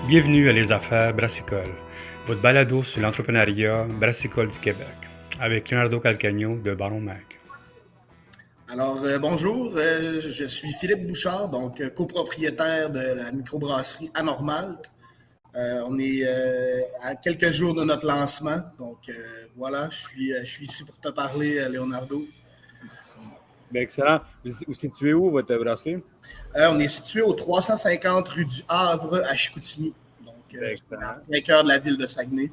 Bienvenue à Les Affaires Brassicole, votre balado sur l'entrepreneuriat brassicole du Québec, avec Leonardo Calcagno de Baron Mag. Alors, bonjour, je suis Philippe Bouchard, donc copropriétaire de la microbrasserie Anormalte. On est à quelques jours de notre lancement, donc voilà, je suis ici pour te parler, Leonardo. Bien, excellent. Vous situez où, votre brasserie? On est situé au 350 rue du Havre à Chicoutimi, donc Excellent. au cœur de la ville de Saguenay.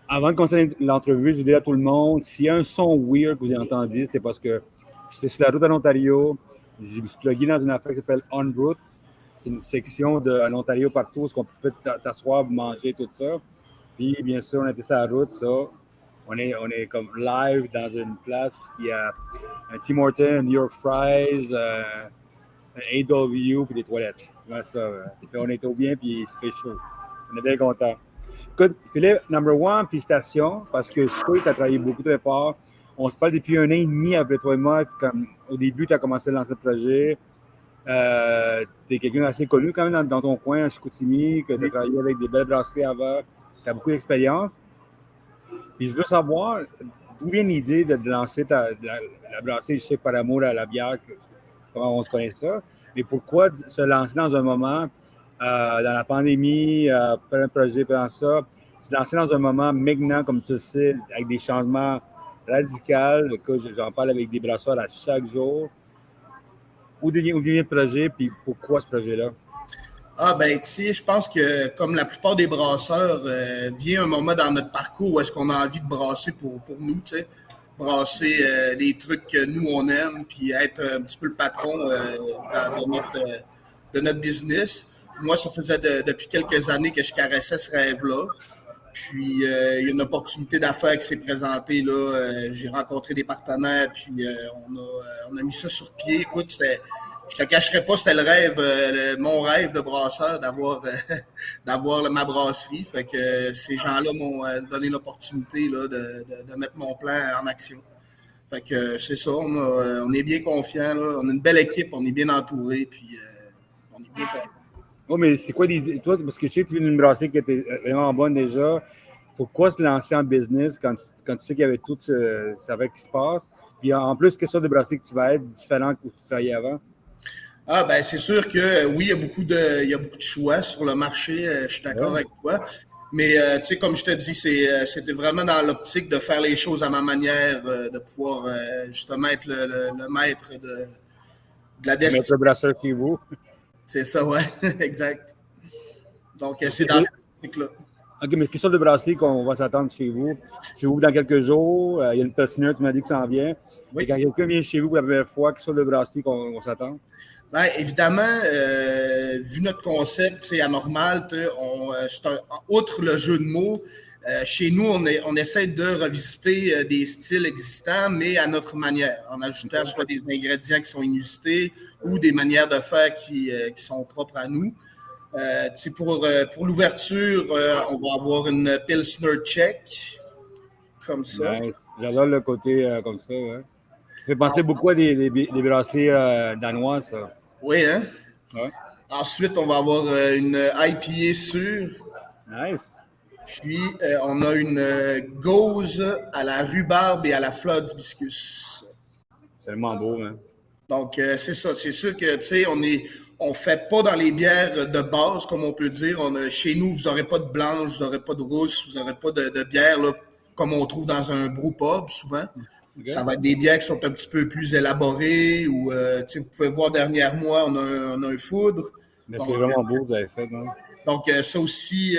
Avant de commencer l'entrevue, je dis à tout le monde, s'il y a un son weird que vous entendez, c'est parce que j'étais sur la route à l'Ontario, je me suis plugué dans une affaire qui s'appelle On Route. C'est une section à l'Ontario partout où on peut t'asseoir, manger, tout ça. Puis, bien sûr, on était sur la route, ça. On est comme live dans une place où il y a un Tim Hortons, un New York Fries, un AW puis des toilettes. Comment ça? Puis on est au bien, puis il se fait chaud. On est bien content. Écoute, Philippe, number one, félicitations, parce que je sais que tu as travaillé beaucoup très fort. On se parle depuis 1 an et demi avec toi et moi. Comme, au début, tu as commencé à lancer le projet. Tu es quelqu'un d'assez connu quand même dans ton coin, à Chicoutimi, que tu as travaillé avec des belles brasseries avant. Tu as beaucoup d'expérience. Puis je veux savoir, d'où vient l'idée de lancer la brasserie, je sais, par amour à la bière, comment on se connaît ça, mais pourquoi se lancer dans un moment, dans la pandémie, faire un projet, faire ça, se lancer dans un moment maintenant, comme tu le sais, avec des changements radicaux, que j'en parle avec des brasseurs à chaque jour. Où vient le projet, puis pourquoi ce projet-là? Ah ben tu sais, je pense que comme la plupart des brasseurs, vient un moment dans notre parcours où est-ce qu'on a envie de brasser pour nous, tu sais, brasser les trucs que nous on aime, puis être un petit peu le patron de notre business. Moi, ça faisait depuis quelques années que je caressais ce rêve-là. Puis il y a une opportunité d'affaires qui s'est présentée là. J'ai rencontré des partenaires, puis on a mis ça sur pied. Écoute, je te cacherai pas, c'était le rêve, mon rêve de brasseur d'avoir ma brasserie. Fait que ces gens-là m'ont donné l'opportunité là, de mettre mon plan en action. Fait que c'est ça, on est bien confiants, là. On a une belle équipe, on est bien entouré, puis on est bien confiants. Oh, mais c'est quoi l'idée? Toi, parce que je sais que tu viens d'une brasserie qui était vraiment bonne déjà. Pourquoi se lancer en business quand tu sais qu'il y avait tout ça qui se passe? Puis en plus, quelle sorte de brasserie que tu vas être différent que tu travaillais avant? Ah ben c'est sûr que oui, il y a beaucoup de choix sur le marché, je suis d'accord avec toi. Mais tu sais, comme je te dis, c'était vraiment dans l'optique de faire les choses à ma manière, de pouvoir justement être le maître de la Mettre destinée. le brasseur chez vous. C'est ça, ouais, exact. Donc c'est dans cette optique-là. OK, mais quelle sorte de brasserie qu'on va s'attendre chez vous? Chez vous dans quelques jours, il y a une patineur, tu m'as dit que ça en vient. Oui. Et quand quelqu'un vient chez vous pour la première fois, quelle sorte de brasserie qu'on s'attend? Ben, évidemment, vu notre concept, c'est anormal, outre le jeu de mots, chez nous, on essaie de revisiter des styles existants, mais à notre manière, en ajoutant soit des ingrédients qui sont inusités ou des manières de faire qui sont propres à nous. Pour l'ouverture, on va avoir une Pilsner Czech, comme ça. Nice. J'adore le côté comme ça. Ouais. Ça fait penser beaucoup à des brasseries danoises, ça. Oui, hein? Ouais. Ensuite, on va avoir une IPA sûre. Nice. Puis, on a une gauze à la rhubarbe et à la fleur d'hibiscus. C'est tellement beau, hein? Donc, c'est ça. C'est sûr que, tu sais, on fait pas dans les bières de base, comme on peut dire. Chez nous, vous n'aurez pas de blanche, vous n'aurez pas de rousse, vous n'aurez pas de bière, là, comme on trouve dans un brewpub, souvent. Okay. Ça va être des bières qui sont un petit peu plus élaborées ou, tu sais, vous pouvez voir derrière moi, on a un foudre. Mais c'est vraiment beau, vous avez fait, non? Donc, ça aussi,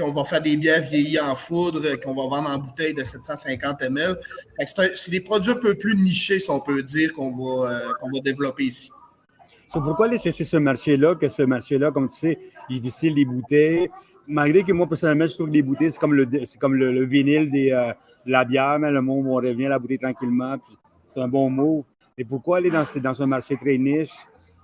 on va faire des bières vieillies en foudre qu'on va vendre en bouteille de 750 ml. C'est des produits un peu plus nichés, si on peut dire, qu'on va développer ici. So, pourquoi aller chercher ce marché-là, comme tu sais, il est difficile des bouteilles? Malgré que moi, personnellement, je trouve que les bouteilles, c'est comme le vinyle de la bière, mais le monde, on revient à la bouteille tranquillement, puis c'est un bon move. Mais pourquoi aller dans un marché très niche,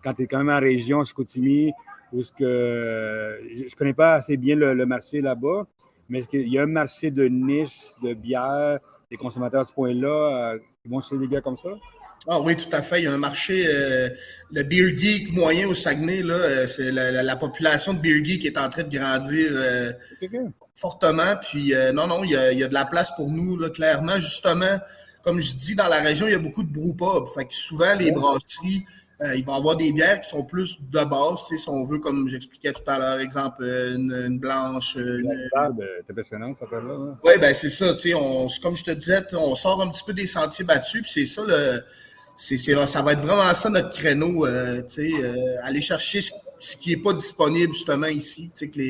quand tu es quand même en région, à Chicoutimi, où ce que je connais pas assez bien le marché là-bas, mais est-ce qu'il y a un marché de niche, de bière, des consommateurs à ce point-là qui vont chercher des bières comme ça? Ah oui, tout à fait. Il y a un marché, le beer geek moyen au Saguenay, là, c'est la population de beer geek est en train de grandir OK. fortement. Puis non, non, il y a de la place pour nous, là, clairement. Justement, comme je dis, dans la région, il y a beaucoup de brewpubs. Fait que souvent, les Ouais. brasseries, ils vont avoir des bières qui sont plus de base, tu sais, si on veut, comme j'expliquais tout à l'heure, exemple, une blanche, La barbe, c'est impressionnant, ça fait là. Hein. oui, ben c'est ça, tu sais, comme je te disais, on sort un petit peu des sentiers battus, puis c'est ça ça va être vraiment ça notre créneau, tu sais, aller chercher ce qui est pas disponible justement ici, tu sais, que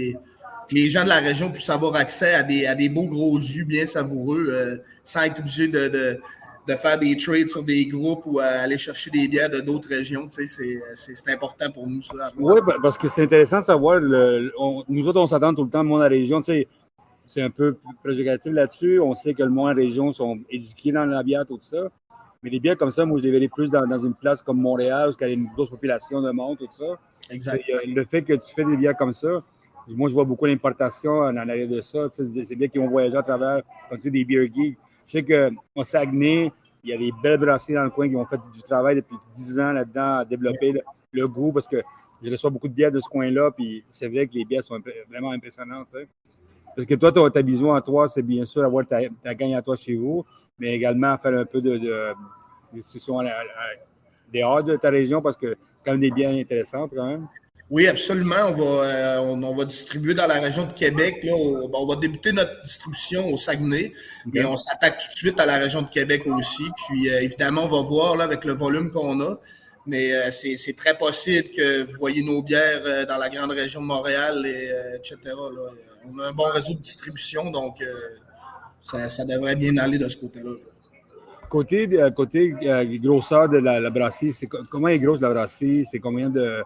les gens de la région puissent avoir accès à des beaux gros jus bien savoureux, sans être obligé de faire des trades sur des groupes ou aller chercher des bières de d'autres régions, tu sais, c'est important pour nous ça. Oui, parce que c'est intéressant de savoir, nous autres, on s'attend tout le temps, le monde de la région, tu sais, c'est un peu préjugatif là-dessus. On sait que le monde de la région sont éduqués dans la bière, tout ça. Mais des bières comme ça, moi, je les verrais plus dans une place comme Montréal, où il y a une grosse population de monde, tout ça. Exact. Le fait que tu fais des bières comme ça, moi, je vois beaucoup d'importation en arrière de ça. Tu sais, c'est bien qu'ils vont voyager à travers, comme tu sais, des beer geeks. Je sais qu'au Saguenay, il y a des belles brasseries dans le coin qui ont fait du travail depuis 10 ans là-dedans à développer le goût, parce que je reçois beaucoup de bières de ce coin-là, puis c'est vrai que les bières sont vraiment impressionnantes. Tu sais. Parce que toi, ta vision à toi, c'est bien sûr avoir ta gagne à toi chez vous, mais également faire un peu de discussion dehors de ta région, parce que c'est quand même des bières intéressantes quand même. Oui, absolument. On va distribuer dans la région de Québec. Là, on va débuter notre distribution au Saguenay, mais OK. on s'attaque tout de suite à la région de Québec aussi. Puis évidemment, on va voir là, avec le volume qu'on a. Mais c'est très possible que vous voyez nos bières dans la grande région de Montréal, etc. Là. On a un bon réseau de distribution, donc ça devrait bien aller de ce côté-là. Côté grosseur de la brasserie, comment est grosse la brasserie? C'est combien de.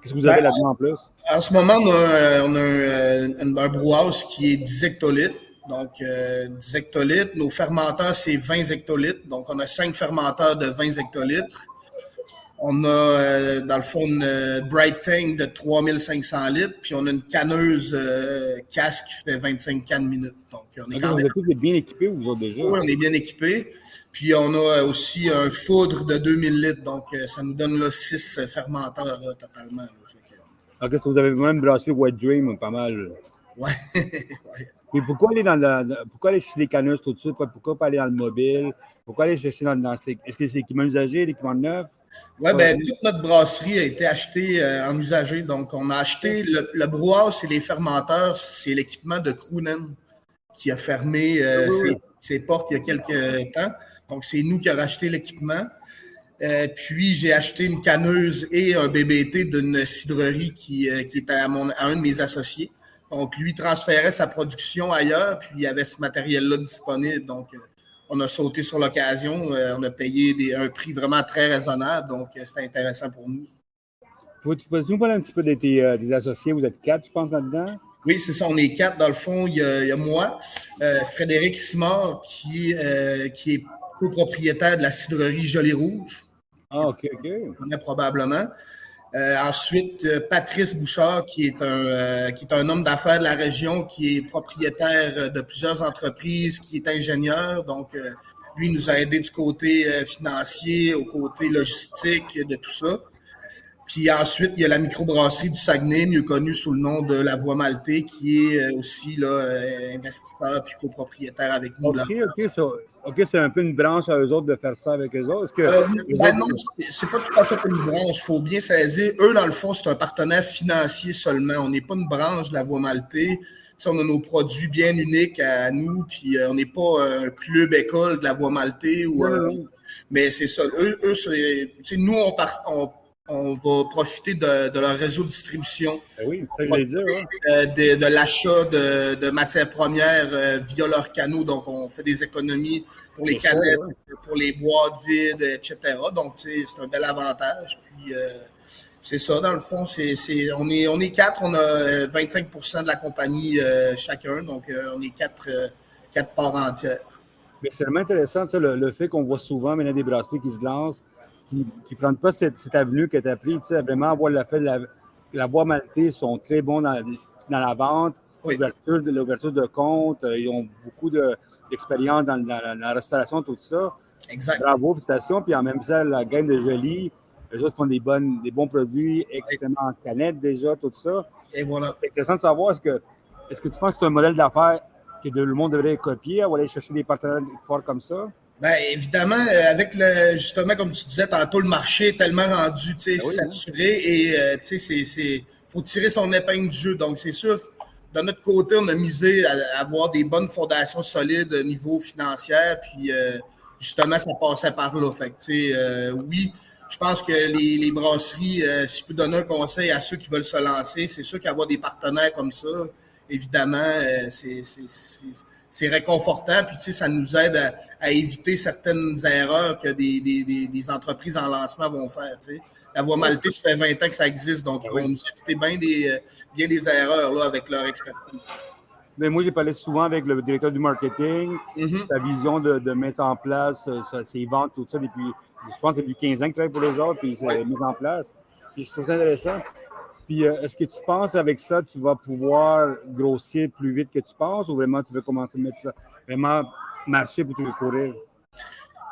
Qu'est-ce que vous avez Ben, là-dedans en plus? en ce moment, on a un brewhouse qui est 10 hectolitres. Donc, 10 hectolitres. Nos fermenteurs, c'est 20 hectolitres. Donc, on a 5 fermenteurs de 20 hectolitres. On a, dans le fond, une Bright Tank de 3500 litres. Puis, on a une canneuse casque qui fait 25 cannes minutes. Donc, on est OK, quand vous même... êtes tous bien équipés, vous autres déjà? Oui, on est bien équipés. Puis, on a aussi un foudre de 2000 litres. Donc, ça nous donne là, 6 fermenteurs totalement. Là. OK, so vous avez même brasserie White Dream, pas mal. Ouais. Ouais. Mais pourquoi aller pourquoi aller chez les canneuses tout de suite? Pourquoi pas aller dans le mobile? Pourquoi aller chercher est-ce que c'est l'équipement usagé, l'équipement neuf? Oui, ben, toute notre brasserie a été achetée en usagé. Donc, on a acheté le brouhaha et les fermenteurs, c'est l'équipement de Croonen qui a fermé Oui. ses portes il y a quelques temps. Donc, c'est nous qui avons racheté l'équipement. Puis, j'ai acheté une canneuse et un BBT d'une cidrerie qui était à un de mes associés. Donc, lui transférait sa production ailleurs, puis il y avait ce matériel-là disponible. Donc, on a sauté sur l'occasion. On a payé un prix vraiment très raisonnable. Donc, c'était intéressant pour nous. Peux-tu nous parler un petit peu des associés? Vous êtes 4, je pense, là-dedans? Oui, c'est ça. On est 4. Dans le fond, il y a moi, Frédéric Simard, qui est copropriétaire de la cidrerie Jolly Rouge. Ah, OK. Probablement. Ensuite, Patrice Bouchard, qui est un homme d'affaires de la région, qui est propriétaire de plusieurs entreprises, qui est ingénieur. Donc, lui nous a aidé du côté financier, au côté logistique, de tout ça. Puis ensuite, il y a la microbrasserie du Saguenay, mieux connue sous le nom de La Voie Maltais, qui est aussi là, investisseur puis copropriétaire avec nous. OK, c'est un peu une branche à eux autres de faire ça avec eux autres. Est-ce que non, c'est pas tout à fait une branche. Il faut bien saisir. Eux, dans le fond, c'est un partenaire financier seulement. On n'est pas une branche de La Voie Maltais. T'sais, on a nos produits bien uniques à nous, puis on n'est pas un club école de La Voie Maltais. Mais c'est ça. Eux nous, on va profiter de leur réseau de distribution. Ben oui, ça je l'ai dit. De l'achat de matières premières via leurs canaux. Donc, on fait des économies pour les canettes, pour les boîtes vides, etc. Donc, c'est un bel avantage. Puis, c'est ça, dans le fond. On est 4, on a 25% de la compagnie chacun. Donc, on est 4 parts entières. Mais c'est vraiment intéressant, le fait qu'on voit souvent maintenant des brasseries qui se lancent, qui ne prennent pas cette avenue que tu as pris, vraiment avoir le fait que la Voie Maltais sont très bons dans la vente, oui. l'ouverture de compte, ils ont beaucoup d'expérience dans la restauration, tout ça. Exact. Bravo, félicitations. Puis en même temps, la gang de Jolie, eux autres font des bons produits, extrêmement en canette déjà, tout ça. Et voilà. C'est intéressant de savoir, est-ce que tu penses que c'est un modèle d'affaires que le monde devrait copier ou aller chercher des partenaires forts comme ça? Bien, évidemment, avec justement, comme tu disais tantôt, le marché est tellement rendu saturé et faut tirer son épingle du jeu. Donc, c'est sûr, de notre côté, on a misé à avoir des bonnes fondations solides au niveau financier. Puis, justement, ça passait par là. Fait que, oui, je pense que les brasseries, si je peux donner un conseil à ceux qui veulent se lancer, c'est sûr qu'avoir des partenaires comme ça, évidemment, c'est réconfortant. Puis, ça nous aide à éviter certaines erreurs que des entreprises en lancement vont faire. La Voie Maltais, ça fait 20 ans que ça existe, donc ils vont nous éviter bien des erreurs là, avec leur expertise. Mais moi, j'ai parlé souvent avec le directeur du marketing, sa vision de mettre en place ses ventes, tout ça, je pense depuis 15 ans qu'il travaille pour les autres, puis c'est mis en place. Puis je trouve ça intéressant. Puis est-ce que tu penses avec ça, tu vas pouvoir grossir plus vite que tu penses ou vraiment tu veux commencer à mettre ça, vraiment marcher pour te courir?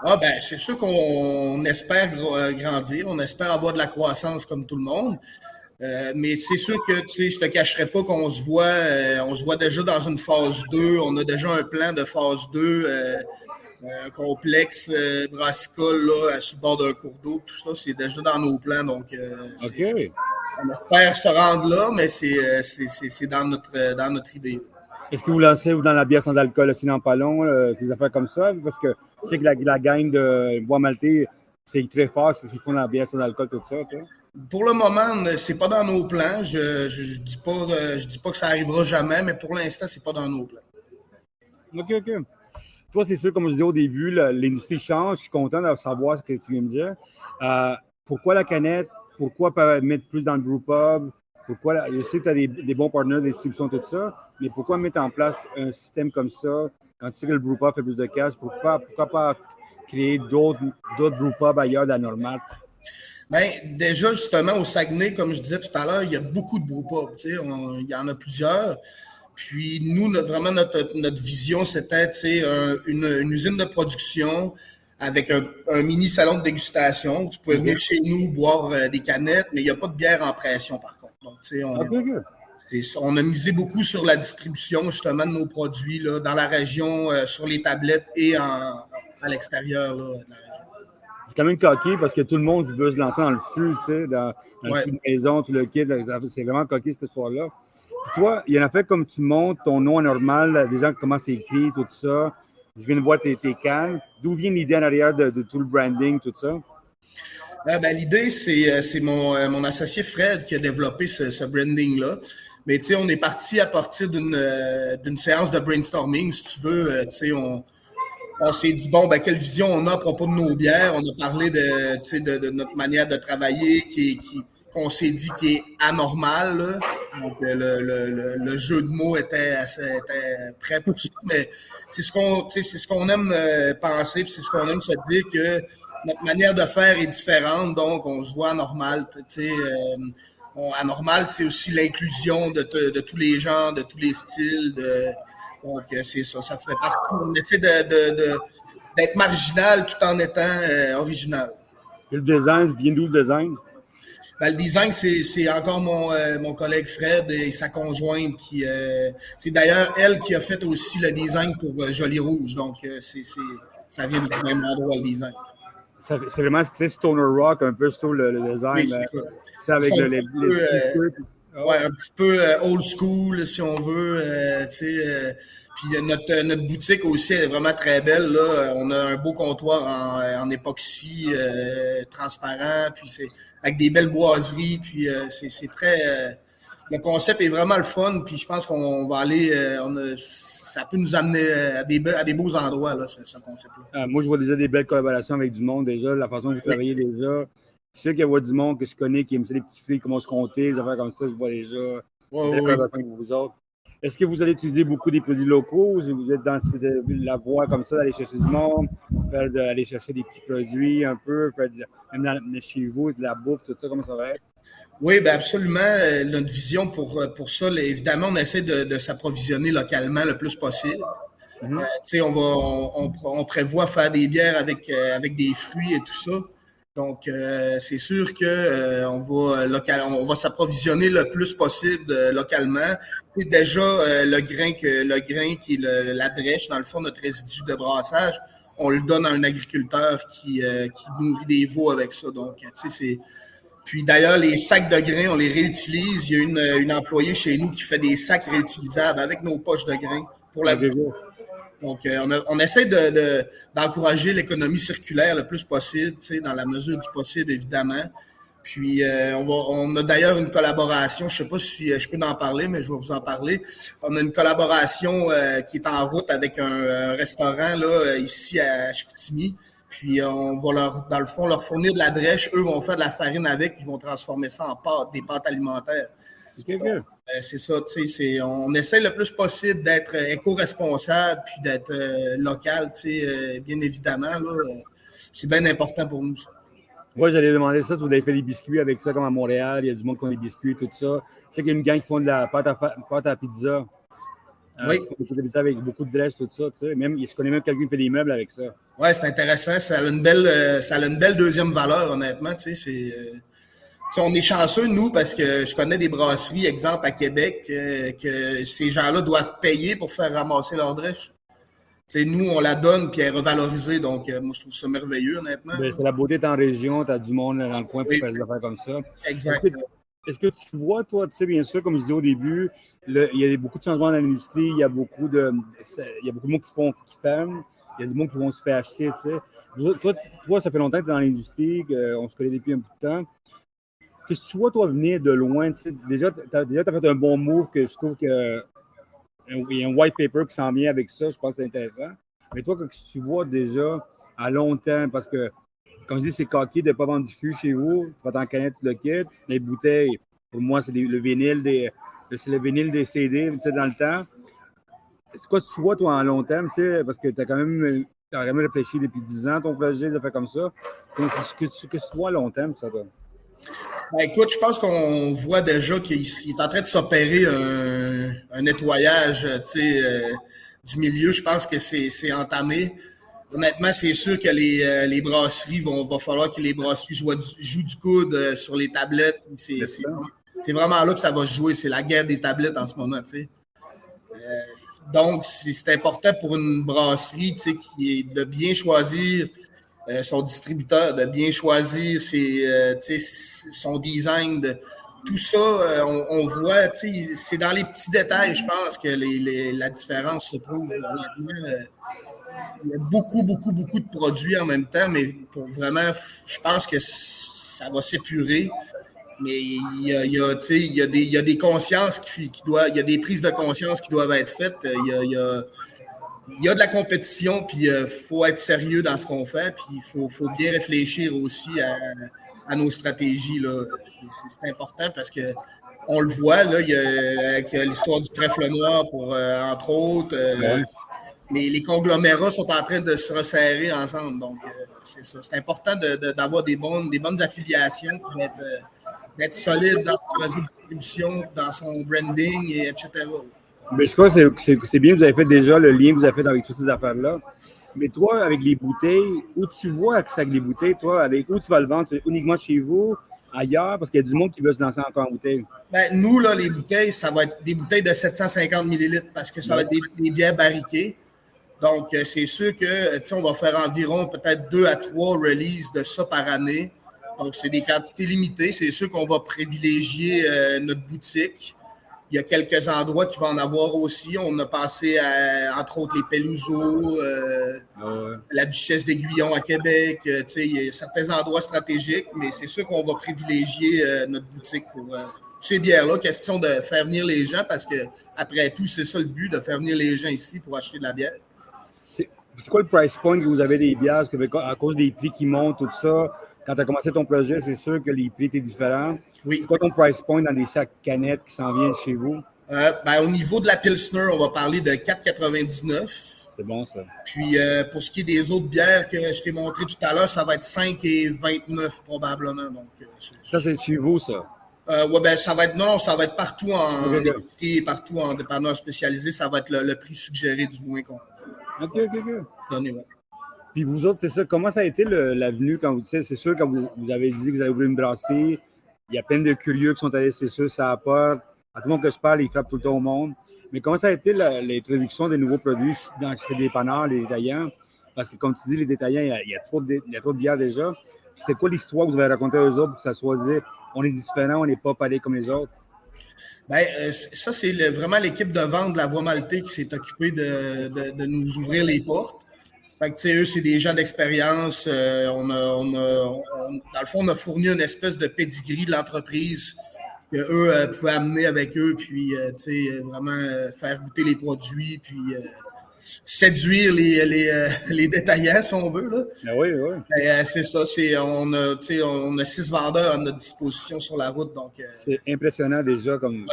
Ah ben, c'est sûr qu'on espère grandir, on espère avoir de la croissance comme tout le monde. Mais c'est sûr que, je te cacherai pas qu'on se voit déjà dans une phase 2. On a déjà un plan de phase 2, un complexe brassicole là, sur le bord d'un cours d'eau. Tout ça, c'est déjà dans nos plans. Donc, on espère se rendre là, mais c'est dans notre idée. Est-ce que vous lancez dans la bière sans alcool aussi dans pas long, des affaires comme ça? Parce que je sais que la gang de Voie Maltais, c'est très fort, c'est ce qu'ils font dans la bière sans alcool, tout ça. Tu sais. Pour le moment, c'est pas dans nos plans. Je dis pas que ça arrivera jamais, mais pour l'instant, c'est pas dans nos plans. OK. Toi, c'est sûr, comme je disais au début, l'industrie change. Je suis content de savoir ce que tu viens de dire. Pourquoi la canette? Pourquoi pas mettre plus dans le brewpub? Pourquoi, je sais que tu as des bons partenaires de distribution, tout ça, mais pourquoi mettre en place un système comme ça quand tu sais que le brewpub fait plus de cash? Pourquoi pas créer d'autres brewpubs ailleurs de la normale? Bien, déjà, justement, au Saguenay, comme je disais tout à l'heure, il y a beaucoup de brewpubs. Il y en a plusieurs. Puis, nous, vraiment, notre vision, c'était une usine de production avec un mini salon de dégustation. Tu pouvais venir chez nous boire des canettes, mais il n'y a pas de bière en pression, par contre. Donc, on a misé beaucoup sur la distribution, justement, de nos produits là, dans la région, sur les tablettes et à l'extérieur là, de la région. C'est quand même coquille parce que tout le monde veut se lancer dans le fût, tu sais, dans le fût de maison, tout le kit. C'est vraiment coquille cette histoire-là. Puis toi, il y en a fait comme tu montes ton nom anormal, des gens comment c'est écrit, tout ça. Je viens de voir tes cannes. D'où vient l'idée en arrière de tout le branding, tout ça? L'idée, c'est mon associé Fred qui a développé ce branding-là. Mais tu sais, on est parti à partir d'une séance de brainstorming, si tu veux. On s'est dit, bon, quelle vision on a à propos de nos bières. On a parlé de notre manière de travailler qu'on s'est dit qui est anormal. Là. Donc, le jeu de mots était prêt pour ça. Mais c'est ce qu'on aime penser, puis c'est ce qu'on aime se dire que notre manière de faire est différente. Donc, on se voit anormal. Anormal, c'est aussi l'inclusion de tous les genres, de tous les styles. Donc, c'est ça. Ça fait partie. On essaie d'être marginal tout en étant original. Et le design, vient d'où le design? Le design, c'est encore mon collègue Fred et sa conjointe qui. C'est d'ailleurs elle qui a fait aussi le design pour Joli Rouge. Donc, ça vient du même endroit, le design. C'est vraiment très stoner rock, un peu le design. Oui, c'est ça. C'est avec les petits peu. Ouais, un petit peu old school, si on veut. Puis notre boutique aussi elle est vraiment très belle. Là. On a un beau comptoir en époxy transparent, puis c'est avec des belles boiseries. Puis c'est très. Le concept est vraiment le fun. Puis je pense qu'on va aller. Ça peut nous amener à des beaux endroits, là, ce concept-là. Moi, je vois déjà des belles collaborations avec du monde déjà, la façon dont vous travaillez déjà. Je sais qu'il y a du monde que je connais qui aime ça, les petits filles, comment se compter, des affaires comme ça, je vois déjà. Avec vous autres. Est-ce que vous allez utiliser beaucoup des produits locaux ou vous êtes dans la voie comme ça, d'aller chercher du monde, aller chercher des petits produits un peu, même chez vous, de la bouffe, tout ça, comment ça va être? Oui, absolument. Notre vision pour ça, évidemment, on essaie de s'approvisionner localement le plus possible. On prévoit faire des bières avec des fruits et tout ça. Donc, c'est sûr que on va s'approvisionner le plus possible localement. C'est déjà le grain qui est la drèche, dans le fond, notre résidu de brassage, on le donne à un agriculteur qui nourrit des veaux avec ça. Donc, c'est. Puis d'ailleurs, les sacs de grains, on les réutilise. Il y a une employée chez nous qui fait des sacs réutilisables avec nos poches de grains pour la. Donc, on essaie d'encourager l'économie circulaire le plus possible, dans la mesure du possible, évidemment. Puis, on a d'ailleurs une collaboration, je ne sais pas si je peux en parler, mais je vais vous en parler. On a une collaboration qui est en route avec un restaurant là, ici à Chicoutimi. Puis, on va dans le fond, leur fournir de la drèche. Eux vont faire de la farine avec, puis ils vont transformer ça en pâtes, des pâtes alimentaires. Donc, c'est ça, on essaie le plus possible d'être éco-responsable puis d'être local, bien évidemment. Là, c'est bien important pour nous. Moi, j'allais demander ça, si vous avez fait des biscuits avec ça, comme à Montréal, il y a du monde qui ont des biscuits, tout ça. Tu sais qu'il y a une gang qui font de la pâte à pizza. Oui. Qui font beaucoup de pizza avec beaucoup de drèche, tout ça. Tu sais. Je connais même quelqu'un qui fait des meubles avec ça. Oui, c'est intéressant. Ça a une belle deuxième valeur, honnêtement. On est chanceux, nous, parce que je connais des brasseries, exemple, à Québec, que ces gens-là doivent payer pour faire ramasser leur drèche. Nous, on la donne puis elle est revalorisée. Donc, moi, je trouve ça merveilleux, honnêtement. Ben, c'est la beauté en région. Tu as du monde dans le coin pour faire des affaires comme ça. Exact. Est-ce que tu vois, toi, tu sais, bien sûr, comme je disais au début, il y a beaucoup de changements dans l'industrie. Il y a beaucoup de monde qui ferment. Il y a du monde qui vont se faire acheter, tu sais. Toi, ça fait longtemps que tu es dans l'industrie, qu'on se connaît depuis un bout de temps. Qu'est-ce que tu vois, toi, venir de loin? Tu sais, déjà, tu as fait un bon move que je trouve que il y a un white paper qui s'en vient avec ça. Je pense que c'est intéressant. Mais toi, qu'est-ce que tu vois déjà à long terme? Parce que, comme je dis, c'est coquille de ne pas vendre du fût chez vous. Tu vas t'en connaître tout le kit. Les bouteilles, pour moi, c'est le vinyle des CD, tu sais, dans le temps. C'est quoi tu vois, toi, en long terme? Tu sais, parce que tu as quand même réfléchi depuis 10 ans ton projet, de faire comme ça. Qu'est-ce que tu vois à long terme, ça, toi? Ben, écoute, je pense qu'on voit déjà qu'il est en train de s'opérer un nettoyage du milieu. Je pense que c'est entamé. Honnêtement, c'est sûr que les brasseries va falloir que les brasseries jouent du coude sur les tablettes. C'est vraiment là que ça va se jouer. C'est la guerre des tablettes en ce moment. Donc, c'est important pour une brasserie qui est de bien choisir son distributeur, de bien choisir son design. Tout ça, on voit, c'est dans les petits détails, je pense, que la différence se trouve. Honnêtement, il y a beaucoup de produits en même temps, mais pour vraiment, je pense que ça va s'épurer. Mais il y a des consciences il y a des prises de conscience qui doivent être faites. Il y a de la compétition, puis il faut être sérieux dans ce qu'on fait, puis il faut bien réfléchir aussi à nos stratégies. Là. C'est important parce que on le voit, là, avec l'histoire du trèfle noir, entre autres. Les conglomérats sont en train de se resserrer ensemble. Donc, c'est ça. C'est important d'avoir des bonnes affiliations pour d'être solide dans son réseau de distribution, dans son branding, etc. Mais je crois que c'est bien, vous avez fait déjà le lien que vous avez fait avec toutes ces affaires-là. Mais toi, avec les bouteilles, où tu vois avec les bouteilles, toi, où tu vas le vendre? C'est uniquement chez vous, ailleurs, parce qu'il y a du monde qui veut se lancer encore en bouteille. Ben, nous, là, les bouteilles, ça va être des bouteilles de 750 millilitres parce que ça va être des bières barriquées. Donc, c'est sûr que, on va faire environ peut-être 2 à 3 releases de ça par année. Donc, c'est des quantités limitées. C'est sûr qu'on va privilégier notre boutique. Il y a quelques endroits qui vont en avoir aussi. On a passé à, entre autres, les Peluso, la Duchesse d'Aiguillon à Québec. Il y a certains endroits stratégiques, mais c'est sûr qu'on va privilégier notre boutique pour ces bières-là. Question de faire venir les gens parce que, après tout, c'est ça le but, de faire venir les gens ici pour acheter de la bière. C'est quoi le price point que vous avez des bières? Parce que à cause des prix qui montent, tout ça, quand tu as commencé ton projet, c'est sûr que les prix étaient différents. Oui. C'est quoi ton price point dans des sacs canettes qui s'en viennent chez vous? Au niveau de la Pilsner, on va parler de 4,99. C'est bon, ça. Puis, pour ce qui est des autres bières que je t'ai montré tout à l'heure, ça va être 5,29 probablement. Donc, ça, c'est chez vous, ça? Ça va être partout partout en dépanneur spécialisé. Ça va être le prix suggéré du moins qu'on. OK. donné, ouais. Puis vous autres, c'est ça, comment ça a été l'avenue quand vous, c'est sûr, quand vous avez dit que vous avez ouvert une brasserie, il y a plein de curieux qui sont allés, c'est sûr, ça apporte. À tout le monde que je parle, ils frappent tout le temps au monde. Mais comment ça a été l'introduction des nouveaux produits chez les dépanneurs, les détaillants? Parce que comme tu dis, les détaillants, il y a trop de bières déjà. C'était quoi l'histoire que vous avez racontée aux autres pour que ça soit dit, on est différent, on n'est pas pareil comme les autres? Ben, ça, c'est vraiment l'équipe de vente de la Voie Maltais qui s'est occupée de nous ouvrir les portes. Fait que, tu sais, eux, c'est des gens d'expérience. Dans le fond, on a fourni une espèce de pedigree de l'entreprise qu'eux pouvaient amener avec eux, puis, tu sais, vraiment faire goûter les produits, puis séduire les détaillants, si on veut, là. Ben oui. C'est ça, on a 6 vendeurs à notre disposition sur la route, donc... c'est impressionnant déjà comme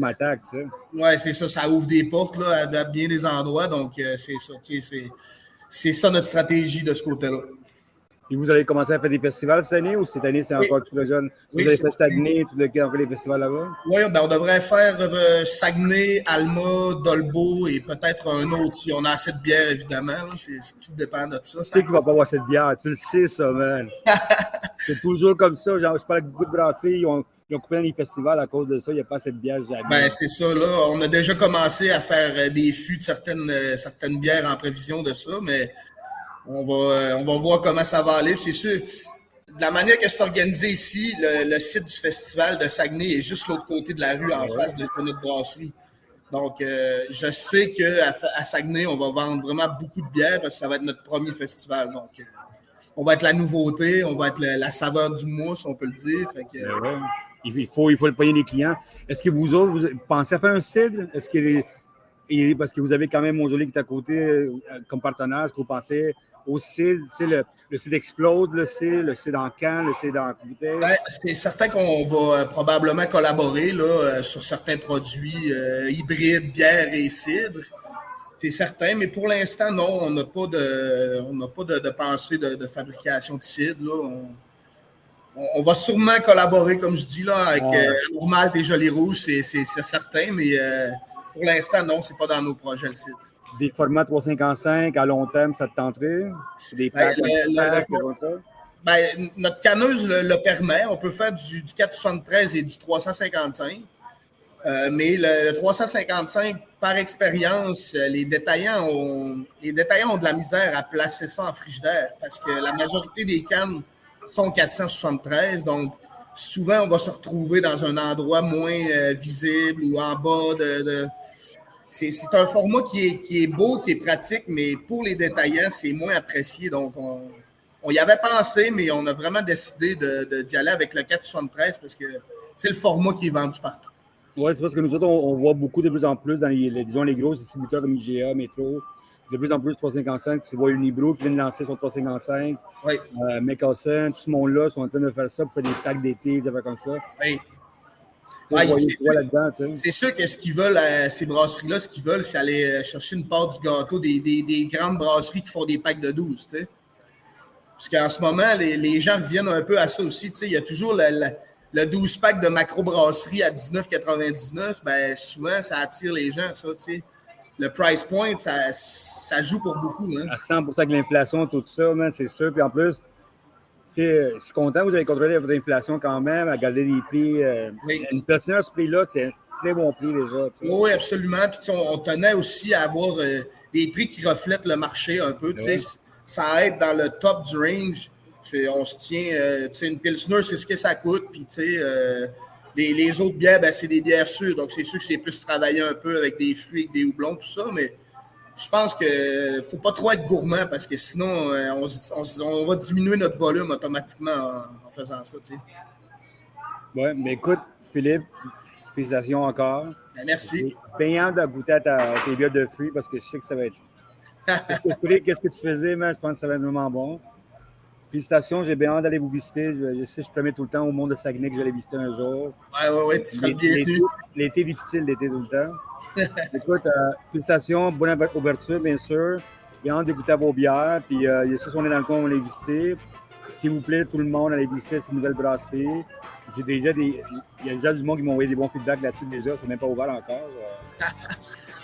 attaque, ça. Oui, c'est ça, ça ouvre des portes là, à bien des endroits, donc c'est ça, c'est ça notre stratégie de ce côté-là. Et vous allez commencer à faire des festivals cette année ou cette année c'est encore trop jeune? Vous avez fait stagner tout le temps les festivals là-bas? Oui, ben on devrait faire Saguenay, Alma, Dolbeau et peut-être un autre si on a assez de bière, évidemment. Là, tout dépend de ça. Tu sais qu'il ne va pas avoir cette bière, tu le sais ça, man. C'est toujours comme ça. Genre, je parle avec beaucoup de brasseries, ils ont coupé les festivals à cause de ça, il n'y a pas cette bière jamais. Ben, c'est ça, là. On a déjà commencé à faire des fûts de certaines bières en prévision de ça, mais on va voir comment ça va aller. C'est sûr, de la manière que c'est organisé ici, le site du festival de Saguenay est juste l'autre côté de la rue, en face de notre brasserie. Donc, je sais qu'à Saguenay, on va vendre vraiment beaucoup de bières parce que ça va être notre premier festival. Donc, on va être la nouveauté, on va être la saveur du mois, si on peut le dire. Fait que, ouais. Il faut le payer les clients. Est-ce que vous autres, vous pensez à faire un cidre? Est-ce que parce que vous avez quand même Montjoly qui est à côté comme partenaire, est-ce que vous pensez au cidre? Le cidre explose, le cidre en can, le cidre en bouteille? Ben, c'est certain qu'on va probablement collaborer là, sur certains produits hybrides, bière et cidre. C'est certain, mais pour l'instant, non, on n'a pas de pensée de fabrication de cidre. Là. On va sûrement collaborer, comme je dis, là, avec Normal et Joli Rouge, c'est certain, mais pour l'instant, non, c'est pas dans nos projets le cidre. Des formats 355 à long terme, ça te tenterait? Des packs, notre canneuse le permet. On peut faire du 473 et du 355. Mais le 355, par expérience, les détaillants ont de la misère à placer ça en frigidaire parce que la majorité des cannes sont 473. Donc, souvent, on va se retrouver dans un endroit moins visible ou en bas de c'est un format qui est beau, qui est pratique, mais pour les détaillants, c'est moins apprécié. Donc, on y avait pensé, mais on a vraiment décidé d'y aller avec le 473 parce que c'est le format qui est vendu partout. Oui, c'est parce que nous autres, on voit beaucoup de plus en plus dans les gros distributeurs comme IGA, Métro, de plus en plus 355. Tu vois Unibrew qui vient de lancer son 355. Oui. Mickelson, tout ce monde-là sont en train de faire ça pour faire des packs d'été, des affaires comme ça. Oui. C'est sûr que ce qu'ils veulent, ces brasseries-là, ce qu'ils veulent, c'est aller chercher une part du gâteau des grandes brasseries qui font des packs de 12, tu sais. Parce qu'en ce moment, les gens reviennent un peu à ça aussi, tu sais. Il y a toujours le 12 pack de macro-brasserie à 19,99. Ben, souvent, ça attire les gens, ça, tu sais. Le price point, ça joue pour beaucoup, hein. À 100% avec l'inflation, tout ça, man, c'est sûr. Puis en plus, je suis content que vous avez contrôlé votre inflation quand même, à garder les prix. Oui. Une patineur à ce prix-là, c'est un très bon prix déjà. Oui, absolument. Puis on tenait aussi à avoir des prix qui reflètent le marché un peu. Ouais. Ça aide dans le top du range. On se tient, une Pilsner, c'est ce que ça coûte. Puis, les autres bières, ben, c'est des bières sûres. Donc, c'est sûr que c'est plus travailler un peu avec des fruits, avec des houblons, tout ça. Mais je pense qu'il ne faut pas trop être gourmand parce que sinon, on va diminuer notre volume automatiquement en faisant ça. Oui, mais écoute, Philippe, félicitations encore. Ben, merci. Bien hâte de goûter à tes bières de fruits parce que je sais que ça va être. Qu'est-ce que tu faisais, man? Je pense que ça va être vraiment bon. Félicitations, j'ai bien hâte d'aller vous visiter. Je sais, je promets tout le temps au monde de Saguenay que j'allais visiter un jour. Oui, tu seras bienvenu. L'été difficile, l'été tout le temps. Écoute, félicitations, bonne ouverture, bien sûr. J'ai hâte de goûter à vos bières. Puis, si on est dans le coin, on va les visiter. S'il vous plaît, tout le monde, allez visiter cette nouvelle brasserie. Il y a déjà du monde qui m'ont envoyé des bons feedbacks là-dessus déjà. C'est même pas ouvert encore.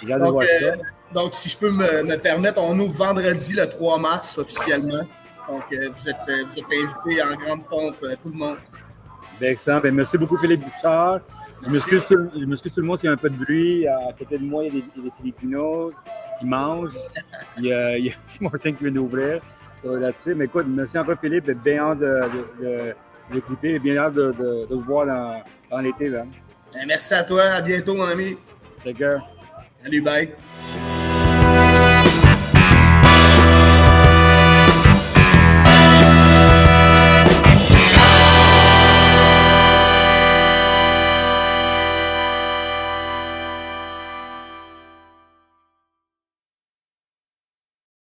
J'ai hâte de voir ça. Donc, si je peux me permettre, on ouvre vendredi le 3 mars officiellement. Donc, vous êtes invités en grande pompe, tout le monde. Ben, excellent. Ben, merci beaucoup, Philippe Bouchard. Je m'excuse tout le monde s'il y a un peu de bruit. À côté de moi, il y a des Filipinos qui mangent. Il y a Tim Martin qui vient d'ouvrir. So, that's it. Mais écoute, merci encore, Philippe. J'ai bien hâte d'écouter. Bien hâte de vous voir dans l'été. Là. Merci à toi. À bientôt, mon ami. Take care. Salut, bye.